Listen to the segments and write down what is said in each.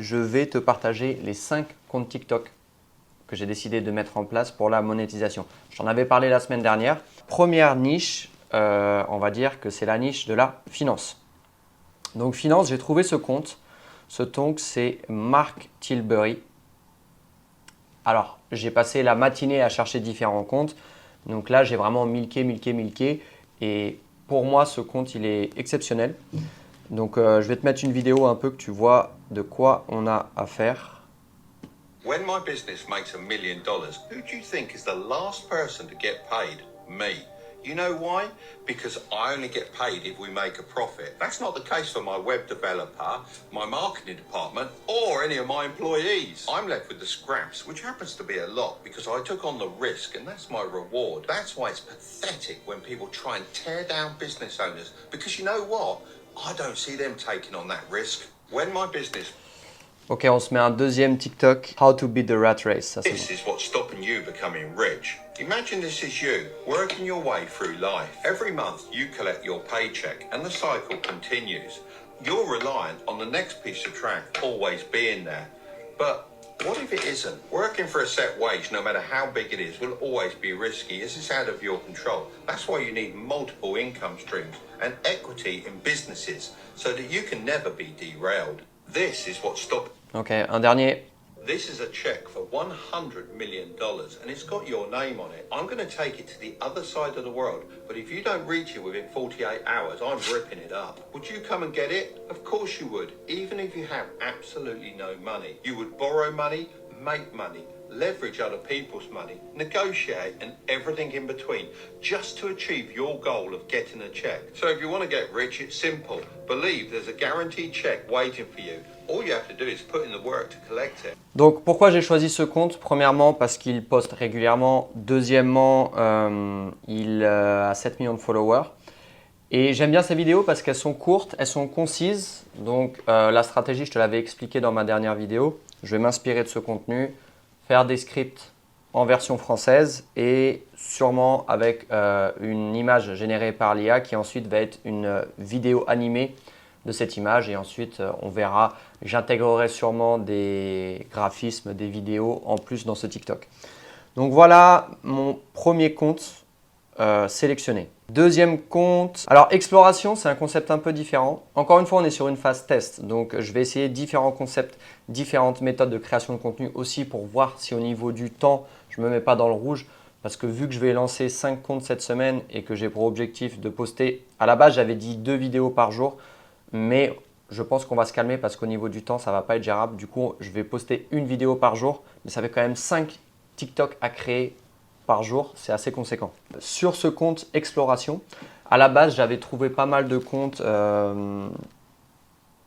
Je vais te partager les 5 comptes TikTok que j'ai décidé de mettre en place pour la monétisation. J'en avais parlé la semaine dernière. Première niche, on va dire que c'est la niche de la finance. Donc finance, j'ai trouvé ce compte. Ce compte, c'est Mark Tilbury. Alors, j'ai passé la matinée à chercher différents comptes. Donc là, j'ai vraiment milqué. Et pour moi, ce compte, il est exceptionnel. Donc, je vais te mettre une vidéo un peu que tu vois de quoi on a à faire. When my business makes $1 million, who do you think is the last person to get paid? Me. You know why? Because I only get paid if we make a profit. That's not the case for my web developer, my marketing department, or any of my employees. I'm left with the scraps, which happens to be a lot because I took on the risk and that's my reward. That's why it's pathetic when people try and tear down business owners because you know what? I don't see them taking on that risk. When my business Ok, on se met un deuxième TikTok. How to beat the rat race. Ça, c'est bon. This is what's stopping you becoming rich. Imagine this is you, working your way through life. Every month you collect your paycheck and the cycle continues. You're reliant on the next piece of track always being there. But what if it isn't? Working for a set wage, no matter how big it is, will always be risky as it's out of your control. That's why you need multiple income streams and equity in businesses so that you can never be derailed. This is what's stopping. Ok, un dernier. This is a check for $100 million and it's got your name on it. I'm going to take it to the other side of the world, but if you don't reach it within 48 hours, I'm ripping it up. Would you come and get it? Of course you would, even if you have absolutely no money. You would borrow money, make money, leverage other people's money, negotiate and everything in between just to achieve your goal of getting a check. So if you want to get rich, it's simple. Believe there's a guaranteed check waiting for you. All you have to do is put in the work to collect it. Donc, pourquoi j'ai choisi ce compte? Premièrement, parce qu'il poste régulièrement. Deuxièmement, il a 7 millions de followers. Et j'aime bien ces vidéos parce qu'elles sont courtes, elles sont concises. Donc, la stratégie, je te l'avais expliqué dans ma dernière vidéo. Je vais m'inspirer de ce contenu, faire des scripts en version française et sûrement avec une image générée par l'IA qui ensuite va être une vidéo animée de cette image et ensuite on verra, j'intégrerai sûrement des graphismes, des vidéos en plus dans ce TikTok. Donc voilà mon premier compte sélectionné. Deuxième compte, alors exploration c'est un concept un peu différent. Encore une fois on est sur une phase test, donc je vais essayer différents concepts, différentes méthodes de création de contenu aussi pour voir si au niveau du temps je ne me mets pas dans le rouge. Parce que vu que je vais lancer 5 comptes cette semaine et que j'ai pour objectif de poster, à la base j'avais dit 2 vidéos par jour. Mais je pense qu'on va se calmer parce qu'au niveau du temps, ça ne va pas être gérable. Du coup, je vais poster une vidéo par jour. Mais ça fait quand même 5 TikTok à créer par jour. C'est assez conséquent. Sur ce compte exploration, à la base, j'avais trouvé pas mal de comptes,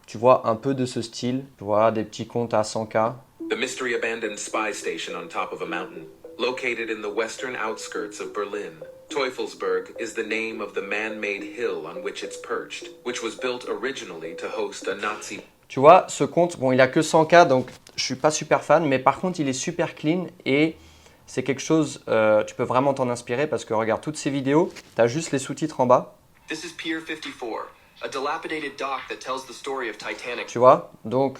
tu vois, un peu de ce style. Tu vois, des petits comptes à 100K. The mystery abandoned spy station on top of a mountain, located in the western outskirts of Berlin. Teufelsberg is the name of the man-made hill on which it's perched, which was built originally to host a Nazi. Tu vois, ce compte, bon, il a que 100K, donc je suis pas super fan, mais par contre, il est super clean et c'est quelque chose, tu peux vraiment t'en inspirer parce que regarde toutes ces vidéos, tu as juste les sous-titres en bas. This is Pier 54, a dilapidated dock that tells the story of Titanic. Tu vois, donc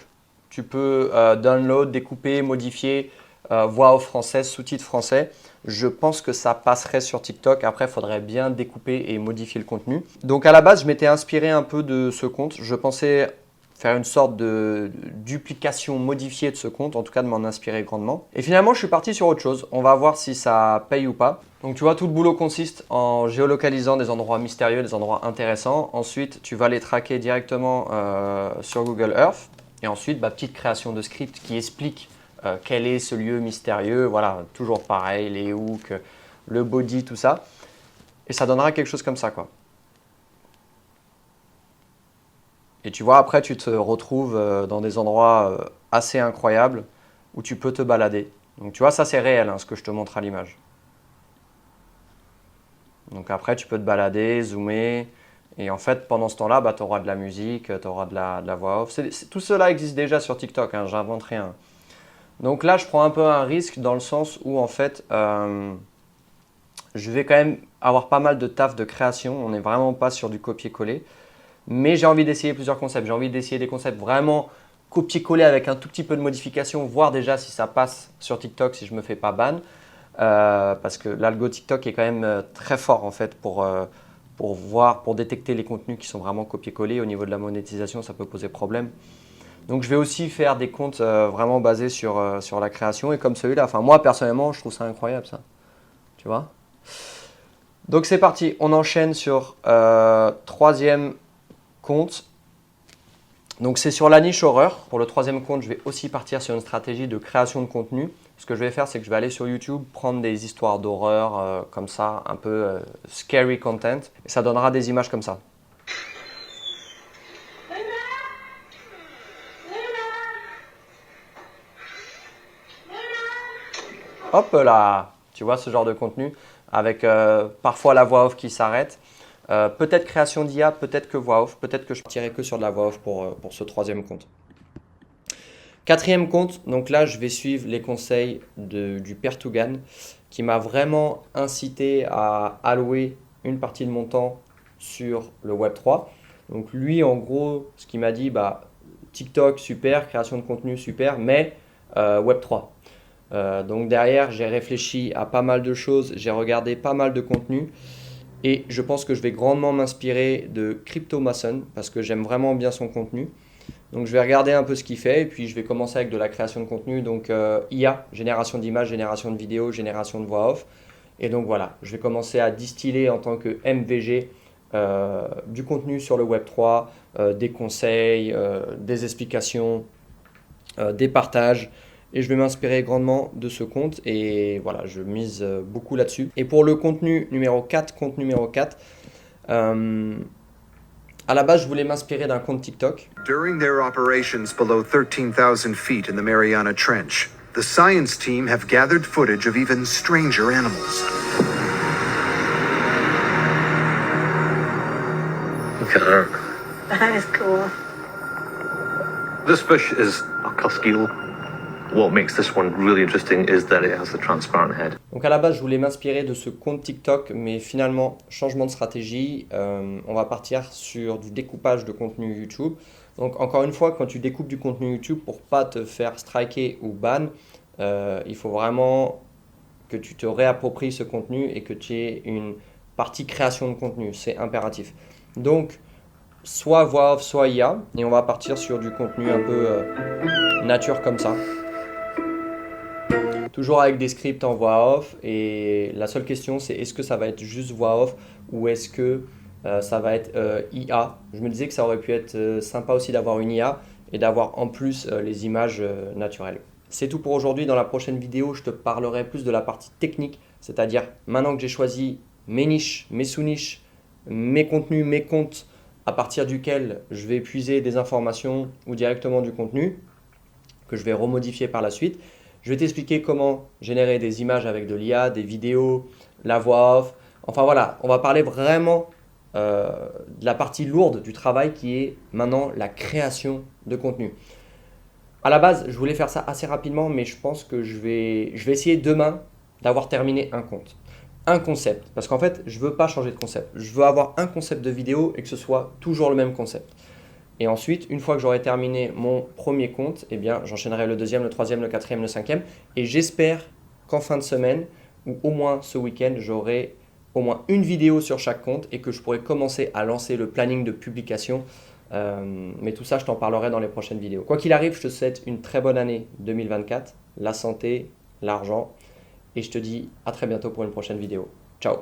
tu peux download, découper, modifier, voix off française, sous-titres français. Je pense que ça passerait sur TikTok. Après, il faudrait bien découper et modifier le contenu. Donc à la base, je m'étais inspiré un peu de ce compte. Je pensais faire une sorte de duplication modifiée de ce compte, en tout cas de m'en inspirer grandement. Et finalement, je suis parti sur autre chose. On va voir si ça paye ou pas. Donc tu vois, tout le boulot consiste en géolocalisant des endroits mystérieux, des endroits intéressants. Ensuite, tu vas les traquer directement sur Google Earth. Et ensuite, petite création de script qui explique quel est ce lieu mystérieux. Voilà, toujours pareil, les hooks, le body, tout ça. Et ça donnera quelque chose comme ça, quoi. Et tu vois, après, tu te retrouves dans des endroits assez incroyables où tu peux te balader. Donc, tu vois, ça, c'est réel, hein, ce que je te montre à l'image. Donc, après, tu peux te balader, zoomer. Et en fait, pendant ce temps-là, tu auras de la musique, tu auras de la voix off. Tout cela existe déjà sur TikTok, hein, j'invente rien. Donc là, je prends un peu un risque dans le sens où, en fait, je vais quand même avoir pas mal de taf de création. On n'est vraiment pas sur du copier-coller. Mais j'ai envie d'essayer plusieurs concepts. J'ai envie d'essayer des concepts vraiment copier-coller avec un tout petit peu de modification, voir déjà si ça passe sur TikTok, si je ne me fais pas ban. Parce que l'algo TikTok est quand même très fort en fait pour détecter les contenus qui sont vraiment copier-coller. Au niveau de la monétisation, ça peut poser problème. Donc je vais aussi faire des comptes vraiment basés sur la création et comme celui-là. Enfin moi personnellement, je trouve ça incroyable ça. Tu vois? Donc c'est parti, on enchaîne sur troisième compte. Donc c'est sur la niche horreur. Pour le troisième compte, je vais aussi partir sur une stratégie de création de contenu. Ce que je vais faire, c'est que je vais aller sur YouTube, prendre des histoires d'horreur comme ça, un peu scary content. Et ça donnera des images comme ça. Hop là, tu vois ce genre de contenu avec parfois la voix off qui s'arrête. Peut-être création d'IA, peut-être que voix off, peut-être que je partirai que sur de la voix off pour ce troisième compte. Quatrième compte, donc là je vais suivre les conseils du père Tougan qui m'a vraiment incité à allouer une partie de mon temps sur le Web3. Donc lui en gros ce qu'il m'a dit, TikTok super, création de contenu super, mais Web3. Donc derrière j'ai réfléchi à pas mal de choses, j'ai regardé pas mal de contenus. Et je pense que je vais grandement m'inspirer de Cryptomason parce que j'aime vraiment bien son contenu. Donc je vais regarder un peu ce qu'il fait et puis je vais commencer avec de la création de contenu. Donc IA, génération d'images, génération de vidéos, génération de voix off. Et donc voilà, je vais commencer à distiller en tant que MVG du contenu sur le Web3, des conseils, des explications, des partages. Et je vais m'inspirer grandement de ce compte et voilà, je mise beaucoup là-dessus. Et pour le contenu numéro 4, à la base, je voulais m'inspirer d'un compte TikTok. During their operations below 13,000 feet in the Mariana Trench, the science team have gathered footage of even stranger animals. Look at that. That is cool. This fish is a cusk eel. What makes this one really interesting is that it has the transparent head. Donc à la base, je voulais m'inspirer de ce compte TikTok, mais finalement, changement de stratégie, on va partir sur du découpage de contenu YouTube. Donc encore une fois, quand tu découpes du contenu YouTube, pour pas te faire striker ou ban, il faut vraiment que tu te réappropries ce contenu et que tu aies une partie création de contenu, c'est impératif. Donc soit voix off, soit IA, et on va partir sur du contenu un peu nature comme ça. Toujours avec des scripts en voix off et la seule question c'est est-ce que ça va être juste voix off ou est-ce que ça va être IA. Je me disais que ça aurait pu être sympa aussi d'avoir une IA et d'avoir en plus les images naturelles. C'est tout pour aujourd'hui. Dans la prochaine vidéo, je te parlerai plus de la partie technique, c'est-à-dire maintenant que j'ai choisi mes niches, mes sous-niches, mes contenus, mes comptes à partir duquel je vais puiser des informations ou directement du contenu que je vais remodifier par la suite. Je vais t'expliquer comment générer des images avec de l'IA, des vidéos, la voix off. Enfin voilà, on va parler vraiment de la partie lourde du travail qui est maintenant la création de contenu. À la base, je voulais faire ça assez rapidement, mais je pense que je vais essayer demain d'avoir terminé un compte. Un concept, parce qu'en fait, je ne veux pas changer de concept. Je veux avoir un concept de vidéo et que ce soit toujours le même concept. Et ensuite, une fois que j'aurai terminé mon premier compte, eh bien, j'enchaînerai le deuxième, le troisième, le quatrième, le cinquième. Et j'espère qu'en fin de semaine, ou au moins ce week-end, j'aurai au moins une vidéo sur chaque compte et que je pourrai commencer à lancer le planning de publication. Mais tout ça, je t'en parlerai dans les prochaines vidéos. Quoi qu'il arrive, je te souhaite une très bonne année 2024, la santé, l'argent. Et je te dis à très bientôt pour une prochaine vidéo. Ciao!